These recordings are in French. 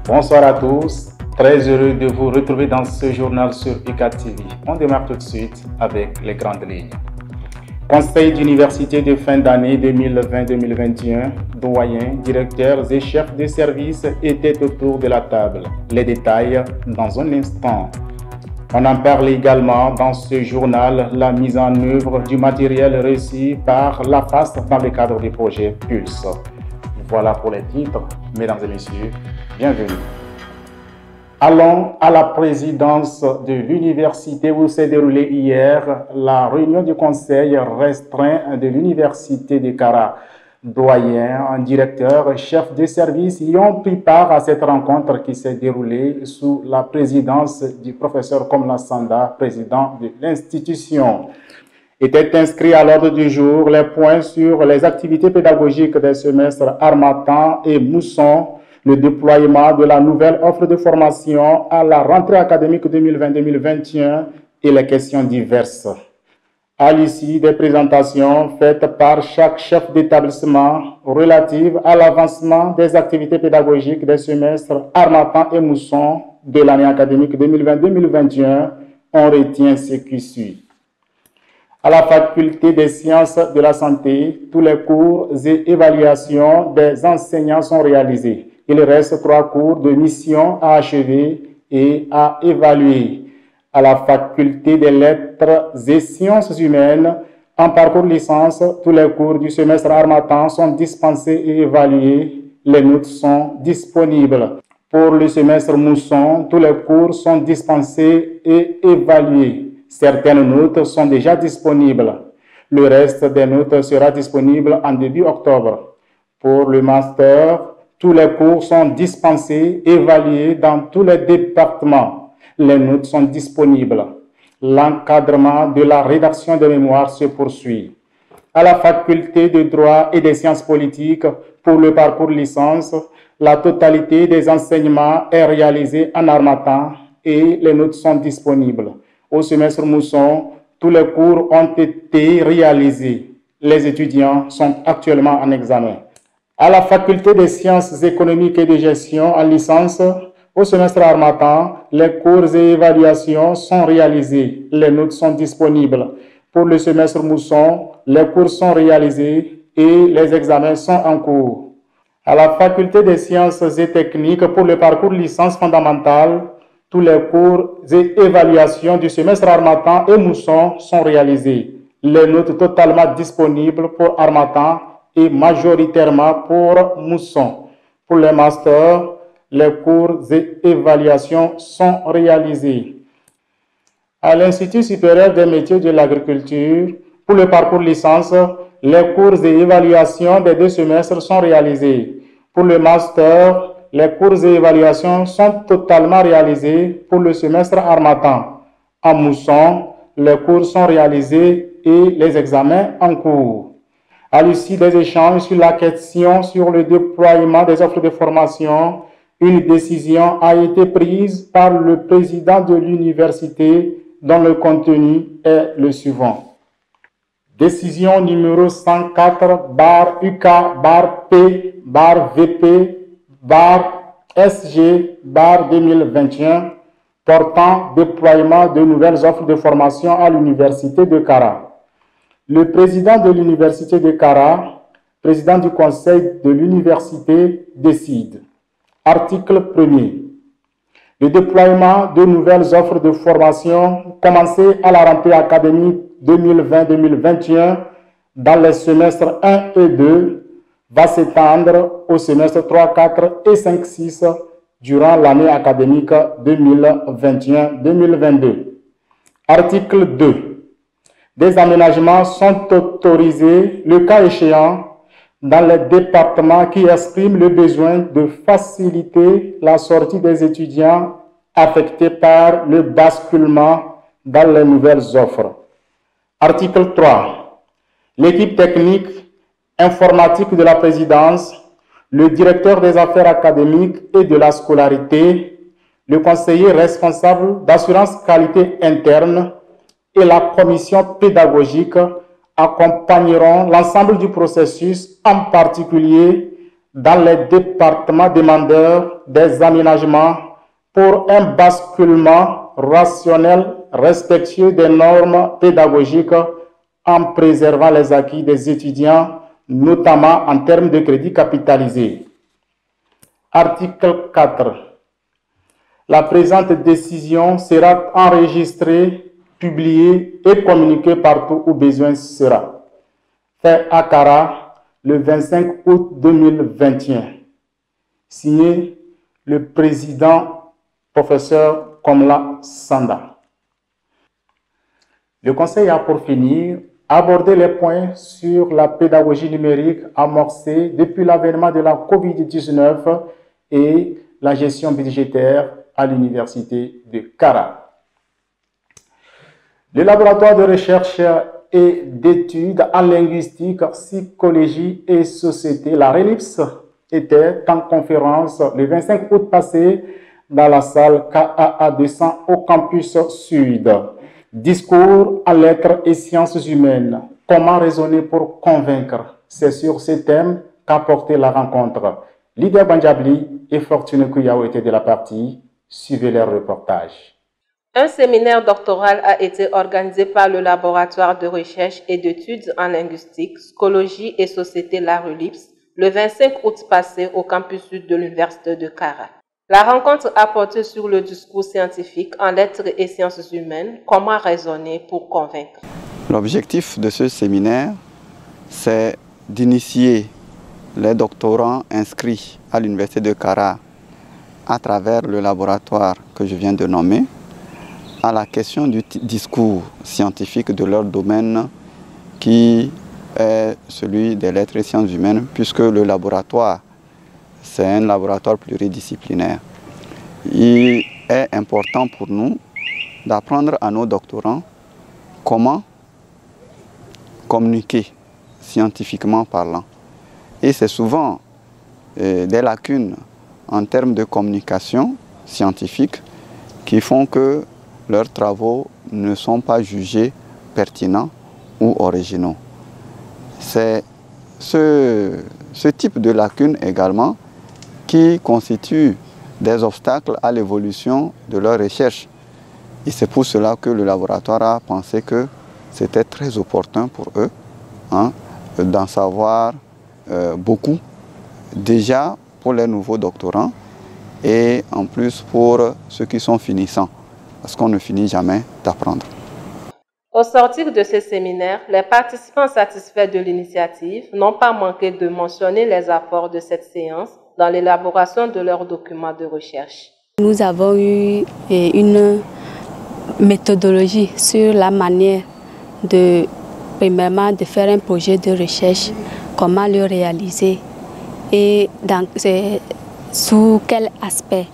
Bonsoir à tous, très heureux de vous retrouver dans ce journal sur UCAD TV. On démarre tout de suite avec les grandes lignes. Conseil d'université de fin d'année 2020-2021, doyens, directeurs et chefs de service étaient autour de la table. Les détails dans un instant. On en parle également dans ce journal, la mise en œuvre du matériel reçu par la FAS dans le cadre du projet Pulse. Voilà pour les titres, mesdames et messieurs, bienvenue. Allons à la présidence de l'université où s'est déroulée hier la réunion du conseil restreint de l'université de Kara. Doyens, directeurs, chefs de service y ont pris part à cette rencontre qui s'est déroulée sous la présidence du professeur Komla Sanda, président de l'institution. Étaient inscrits à l'ordre du jour les points sur les activités pédagogiques des semestres Harmattan et Mousson, le déploiement de la nouvelle offre de formation à la rentrée académique 2020-2021 et les questions diverses. À l'issue des présentations faites par chaque chef d'établissement relatives à l'avancement des activités pédagogiques des semestres Harmattan et Mousson de l'année académique 2020-2021, on retient ce qui suit. À la faculté des sciences de la santé, tous les cours et évaluations des enseignants sont réalisés. Il reste 3 cours de mission à achever et à évaluer. À la faculté des lettres et sciences humaines, en parcours licence, tous les cours du semestre Harmattan sont dispensés et évalués. Les notes sont disponibles. Pour le semestre Mousson, tous les cours sont dispensés et évalués. Certaines notes sont déjà disponibles. Le reste des notes sera disponible en début octobre. Pour le master, tous les cours sont dispensés et évalués dans tous les départements. Les notes sont disponibles. L'encadrement de la rédaction de mémoire se poursuit. À la faculté de droit et des sciences politiques, pour le parcours licence, la totalité des enseignements est réalisée en Harmattan et les notes sont disponibles. Au semestre Mousson, tous les cours ont été réalisés. Les étudiants sont actuellement en examen. À la faculté des sciences économiques et de gestion en licence, au semestre Harmattan, les cours et évaluations sont réalisés. Les notes sont disponibles. Pour le semestre Mousson, les cours sont réalisés et les examens sont en cours. À la faculté des sciences et techniques, pour le parcours licence fondamentale, tous les cours et évaluations du semestre Harmattan et Mousson sont réalisés. Les notes totalement disponibles pour Harmattan et majoritairement pour Mousson. Pour les masters, les cours et évaluations sont réalisés. À l'Institut supérieur des métiers de l'agriculture, pour le parcours licence, les cours et évaluations des 2 semestres sont réalisés. Pour le master, les cours et évaluations sont totalement réalisés pour le semestre Harmattan. En Mousson, les cours sont réalisés et les examens en cours. À l'issue des échanges sur la question sur le déploiement des offres de formation, une décision a été prise par le président de l'université dont le contenu est le suivant. Décision numéro 104/UK/BP/VP/SG/2021 portant déploiement de nouvelles offres de formation à l'université de Kara. Le président de l'université de Kara, président du conseil de l'université, décide. Article 1er. Le déploiement de nouvelles offres de formation commencées à la rentrée académique 2020-2021 dans les semestres 1 et 2 va s'étendre au semestre 3, 4 et 5, 6 durant l'année académique 2021-2022. Article 2. Des aménagements sont autorisés, le cas échéant, dans les départements qui expriment le besoin de faciliter la sortie des étudiants affectés par le basculement dans les nouvelles offres. Article 3. L'équipe technique informatique de la présidence, le directeur des affaires académiques et de la scolarité, le conseiller responsable d'assurance qualité interne et la commission pédagogique accompagneront l'ensemble du processus, en particulier dans les départements demandeurs des aménagements pour un basculement rationnel respectueux des normes pédagogiques en préservant les acquis des étudiants, notamment en termes de crédit capitalisé. Article 4. La présente décision sera enregistrée, publiée et communiquée partout où besoin sera. Fait à Kara le 25 août 2021. Signé le président professeur Komla Sanda. Le Conseil a pour finir abordé les points sur la pédagogie numérique amorcée depuis l'avènement de la COVID-19 et la gestion budgétaire à l'université de Kara. Le laboratoire de recherche et d'études en linguistique, psychologie et société, la RELIPS, était en conférence le 25 août passé dans la salle KAA 200 au campus Sud. Discours en lettres et sciences humaines. Comment raisonner pour convaincre? C'est sur ces thèmes qu'a porté la rencontre. Lydia Banjabli et Fortune Kuyao étaient de la partie. Suivez leur reportage. Un séminaire doctoral a été organisé par le laboratoire de recherche et d'études en linguistique, psychologie et société la RELIPS le 25 août passé au campus sud de l'université de Kara. La rencontre a porté sur le discours scientifique en lettres et sciences humaines, comment raisonner pour convaincre. L'objectif de ce séminaire, c'est d'initier les doctorants inscrits à l'université de Kara à travers le laboratoire que je viens de nommer, à la question du discours scientifique de leur domaine qui est celui des lettres et sciences humaines, puisque le laboratoire, c'est un laboratoire pluridisciplinaire. Il est important pour nous d'apprendre à nos doctorants comment communiquer scientifiquement parlant. Et c'est souvent des lacunes en termes de communication scientifique qui font que leurs travaux ne sont pas jugés pertinents ou originaux. C'est ce type de lacunes également qui constituent des obstacles à l'évolution de leur recherche. Et c'est pour cela que le laboratoire a pensé que c'était très opportun pour eux d'en savoir beaucoup, déjà pour les nouveaux doctorants et en plus pour ceux qui sont finissants, parce qu'on ne finit jamais d'apprendre. Au sortir de ce séminaire, les participants satisfaits de l'initiative n'ont pas manqué de mentionner les apports de cette séance dans l'élaboration de leurs documents de recherche. Nous avons eu une méthodologie sur la manière premièrement, de faire un projet de recherche, comment le réaliser et sous quel aspect.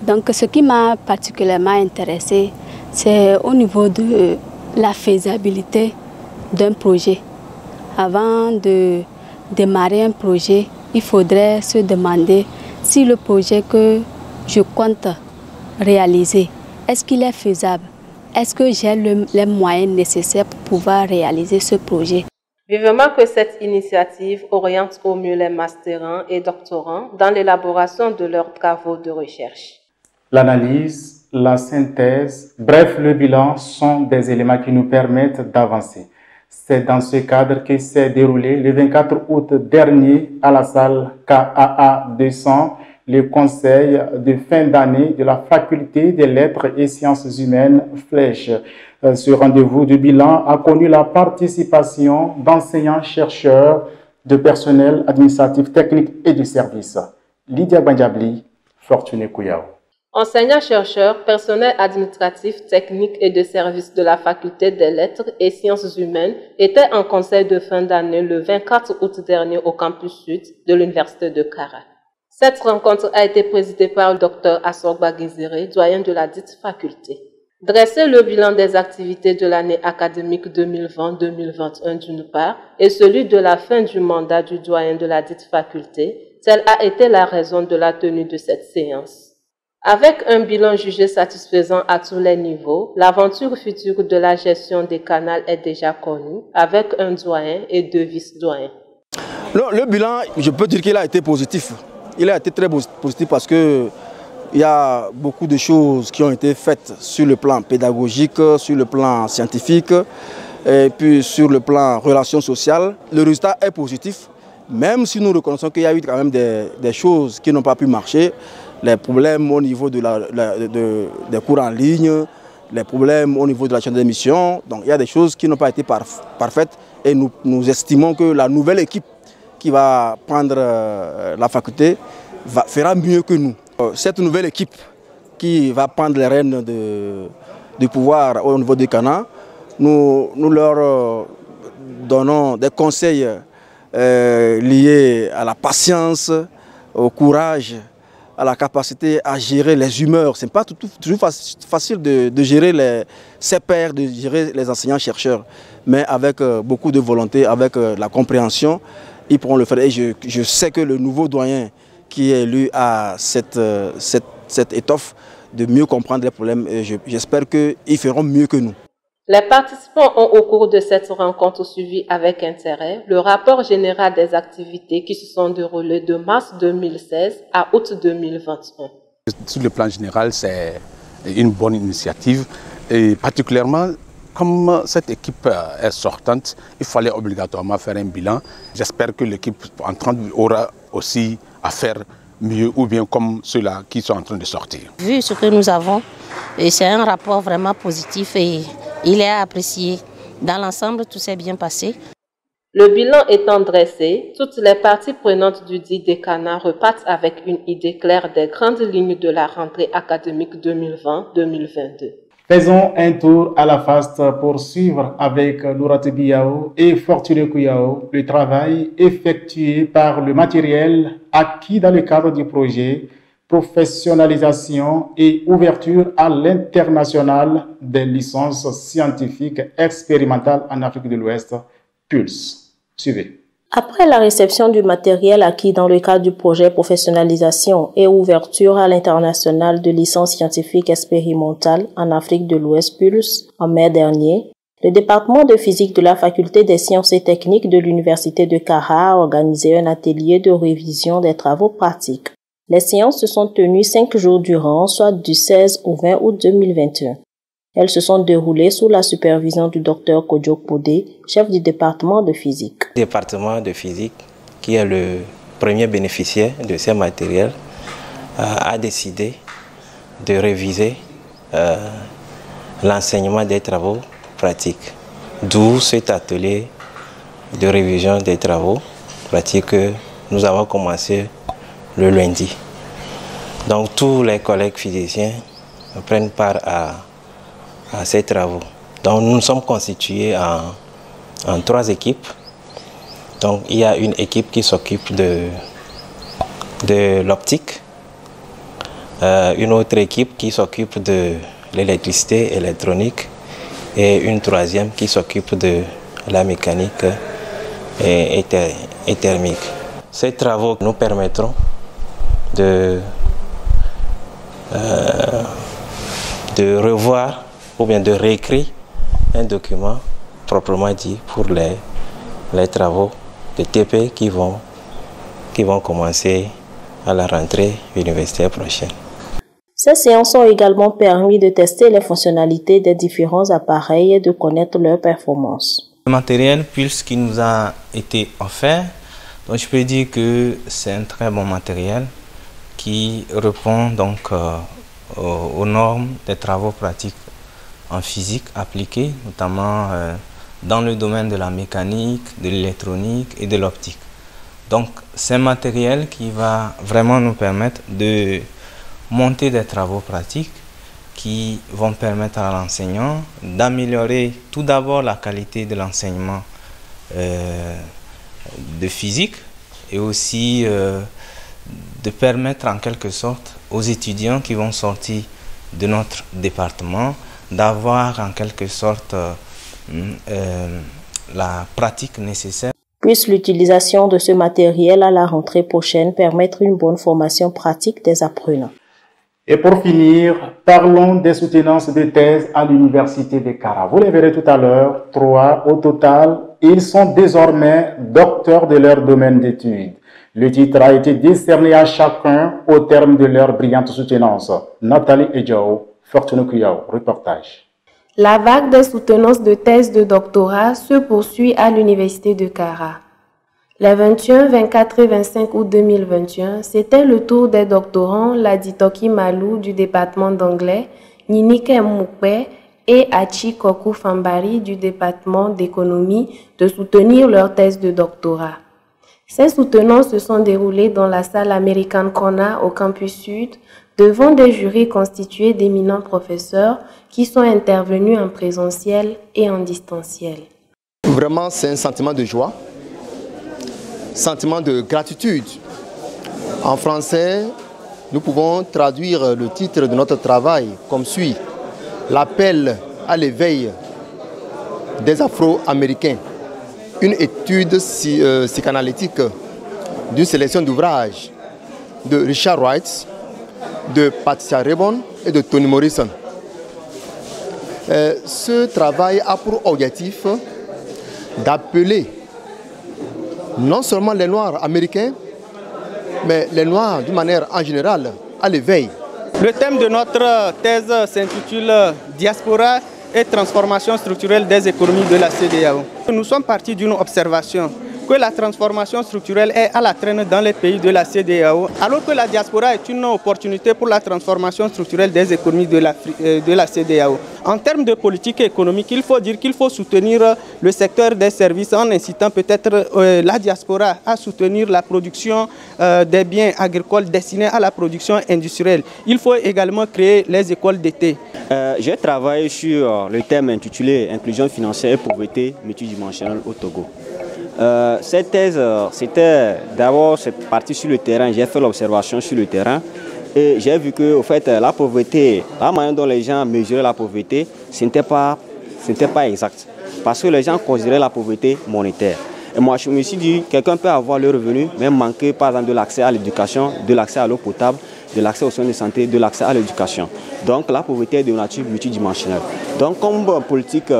Donc ce qui m'a particulièrement intéressé, c'est au niveau de la faisabilité d'un projet. Avant de démarrer un projet, il faudrait se demander si le projet que je compte réaliser, est-ce qu'il est faisable? Est-ce que j'ai les moyens nécessaires pour pouvoir réaliser ce projet? Vivement que cette initiative oriente au mieux les masterants et doctorants dans l'élaboration de leurs travaux de recherche. L'analyse, la synthèse, bref, le bilan sont des éléments qui nous permettent d'avancer. C'est dans ce cadre que s'est déroulé le 24 août dernier à la salle KAA 200 le conseil de fin d'année de la faculté des lettres et sciences humaines Flèche. Ce rendez-vous de bilan a connu la participation d'enseignants-chercheurs, de personnel administratif, technique et de services. Lydia Banjabli, Fortune Kuyao. Enseignants-chercheurs, personnel administratif, technique et de services de la faculté des lettres et sciences humaines étaient en conseil de fin d'année le 24 août dernier au campus sud de l'université de Kara. Cette rencontre a été présidée par le Dr Assorgba Gizere, doyen de la dite faculté. Dresser le bilan des activités de l'année académique 2020-2021 d'une part et celui de la fin du mandat du doyen de la dite faculté, telle a été la raison de la tenue de cette séance. Avec un bilan jugé satisfaisant à tous les niveaux, l'aventure future de la gestion des canaux est déjà connue, avec un doyen et deux vice-doyens. Le bilan, je peux dire qu'il a été positif. Il a été très positif parce que il y a beaucoup de choses qui ont été faites sur le plan pédagogique, sur le plan scientifique et puis sur le plan relations sociales. Le résultat est positif, même si nous reconnaissons qu'il y a eu quand même des choses qui n'ont pas pu marcher. Les problèmes au niveau des cours en ligne, les problèmes au niveau de la chaîne d'émission. Donc il y a des choses qui n'ont pas été parfaites et nous estimons que la nouvelle équipe qui va prendre la faculté fera mieux que nous. Cette nouvelle équipe qui va prendre les rênes du pouvoir au niveau du Ghana, nous leur donnons des conseils liés à la patience, au courage, à la capacité à gérer les humeurs. Ce n'est pas toujours facile de gérer ses pairs, de gérer les enseignants-chercheurs, mais avec beaucoup de volonté, avec la compréhension, ils pourront le faire. Et je sais que le nouveau doyen qui est élu à cette étoffe de mieux comprendre les problèmes. J'espère qu'ils feront mieux que nous. Les participants ont au cours de cette rencontre suivi avec intérêt le rapport général des activités qui se sont déroulées de mars 2016 à août 2021. Sur le plan général, c'est une bonne initiative et particulièrement comme cette équipe est sortante, il fallait obligatoirement faire un bilan. J'espère que l'équipe entrante aura aussi à faire mieux ou bien comme ceux-là qui sont en train de sortir. Vu ce que nous avons, c'est un rapport vraiment positif et il est apprécié. Dans l'ensemble, tout s'est bien passé. Le bilan étant dressé, toutes les parties prenantes du dit décanat repartent avec une idée claire des grandes lignes de la rentrée académique 2020-2022. Faisons un tour à la FAST pour suivre avec Nouratou Biao et Fortuné Kouyao le travail effectué par le matériel acquis dans le cadre du projet professionnalisation et ouverture à l'international des licences scientifiques expérimentales en Afrique de l'Ouest, PULSE. Suivez. Après la réception du matériel acquis dans le cadre du projet professionnalisation et ouverture à l'international de licences scientifiques expérimentales en Afrique de l'Ouest PULSE en mai dernier, le département de physique de la faculté des sciences et techniques de l'université de Kara a organisé un atelier de révision des travaux pratiques. Les séances se sont tenues 5 jours durant, soit du 16 au 20 août 2021. Elles se sont déroulées sous la supervision du Dr Kodjok Podé, chef du département de physique. Le département de physique, qui est le premier bénéficiaire de ces matériels, a décidé de réviser l'enseignement des travaux pratiques. D'où cet atelier de révision des travaux pratiques que nous avons commencé le lundi. Donc tous les collègues physiciens prennent part à ces travaux. Donc nous sommes constitués en 3 équipes. Donc il y a une équipe qui s'occupe de l'optique, une autre équipe qui s'occupe de l'électricité électronique et une 3e qui s'occupe de la mécanique et thermique. Ces travaux nous permettront de revoir ou bien de réécrire un document proprement dit pour les travaux de TP qui vont commencer à la rentrée universitaire prochaine. Ces séances ont également permis de tester les fonctionnalités des différents appareils et de connaître leurs performances. Le matériel PULSE qui nous a été offert, donc je peux dire que c'est un très bon matériel qui répond donc aux normes des travaux pratiques en physique appliqués, notamment dans le domaine de la mécanique, de l'électronique et de l'optique. Donc c'est un matériel qui va vraiment nous permettre de monter des travaux pratiques qui vont permettre à l'enseignant d'améliorer tout d'abord la qualité de l'enseignement de physique et aussi de permettre en quelque sorte aux étudiants qui vont sortir de notre département d'avoir en quelque sorte la pratique nécessaire. Puisse l'utilisation de ce matériel à la rentrée prochaine permettre une bonne formation pratique des apprenants. Et pour finir, parlons des soutenances de thèse à l'université de Kara. Vous les verrez tout à l'heure, 3 au total Ils sont désormais docteurs de leur domaine d'études. Le titre a été décerné à chacun au terme de leur brillante soutenance. Nathalie Edjao, Fortuné Kuyao, reportage. La vague des soutenances de thèse de doctorat se poursuit à l'Université de Kara. Les 21, 24 et 25 août 2021, c'était le tour des doctorants Laditoki Malou du département d'anglais, Ninike Moukpe et Achi Koku Fambari du département d'économie de soutenir leur thèse de doctorat. Ces soutenances se sont déroulées dans la salle American Corner au campus sud, devant des jurys constitués d'éminents professeurs qui sont intervenus en présentiel et en distanciel. Vraiment, c'est un sentiment de joie, sentiment de gratitude. En français, nous pouvons traduire le titre de notre travail comme suit: l'appel à l'éveil des Afro-Américains. Une étude psychanalytique d'une sélection d'ouvrages de Richard Wright, de Patricia Rebon et de Toni Morrison. Ce travail a pour objectif d'appeler non seulement les Noirs américains, mais les Noirs d'une manière en général à l'éveil. Le thème de notre thèse s'intitule « Diaspora et transformation structurelle des économies de la CEDEAO ». Nous sommes partis d'une observation que la transformation structurelle est à la traîne dans les pays de la CEDEAO, alors que la diaspora est une opportunité pour la transformation structurelle des économies de la CEDEAO. En termes de politique économique, il faut dire qu'il faut soutenir le secteur des services en incitant peut-être la diaspora à soutenir la production des biens agricoles destinés à la production industrielle. Il faut également créer les écoles d'été. J'ai travaillé sur le thème intitulé « Inclusion financière et pauvreté multidimensionnelle au Togo ». Cette thèse, c'était d'abord parti sur le terrain, j'ai fait l'observation sur le terrain et j'ai vu que au fait, la pauvreté, la manière dont les gens mesuraient la pauvreté, ce n'était pas exact. Parce que les gens considéraient la pauvreté monétaire. Et moi je me suis dit, quelqu'un peut avoir le revenu, mais manquer par exemple de l'accès à l'éducation, de l'accès à l'eau potable, de l'accès aux soins de santé, de l'accès à l'éducation. Donc la pauvreté est de nature multidimensionnelle. Donc comme politique,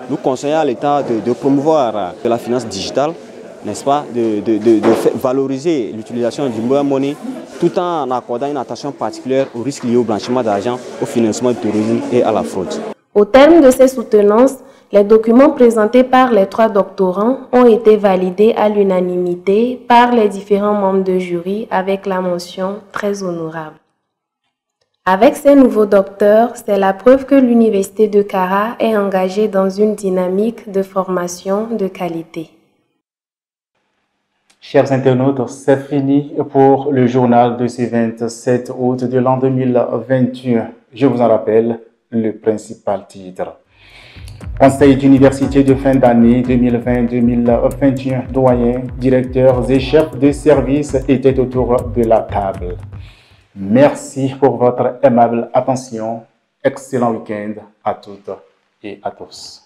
nous conseillons à l'État de promouvoir la finance digitale, n'est-ce pas, de valoriser l'utilisation du mobile money, tout en accordant une attention particulière aux risques liés au blanchiment d'argent, au financement du terrorisme et à la fraude. Au terme de ces soutenances, les documents présentés par les 3 doctorants ont été validés à l'unanimité par les différents membres de jury avec la mention « très honorable ». Avec ces nouveaux docteurs, c'est la preuve que l'Université de Kara est engagée dans une dynamique de formation de qualité. Chers internautes, c'est fini pour le journal de ce 27 août de l'an 2021. Je vous en rappelle le principal titre. Conseil d'université de fin d'année 2020-2021, doyens, directeurs et chefs de service étaient autour de la table. Merci pour votre aimable attention. Excellent week-end à toutes et à tous.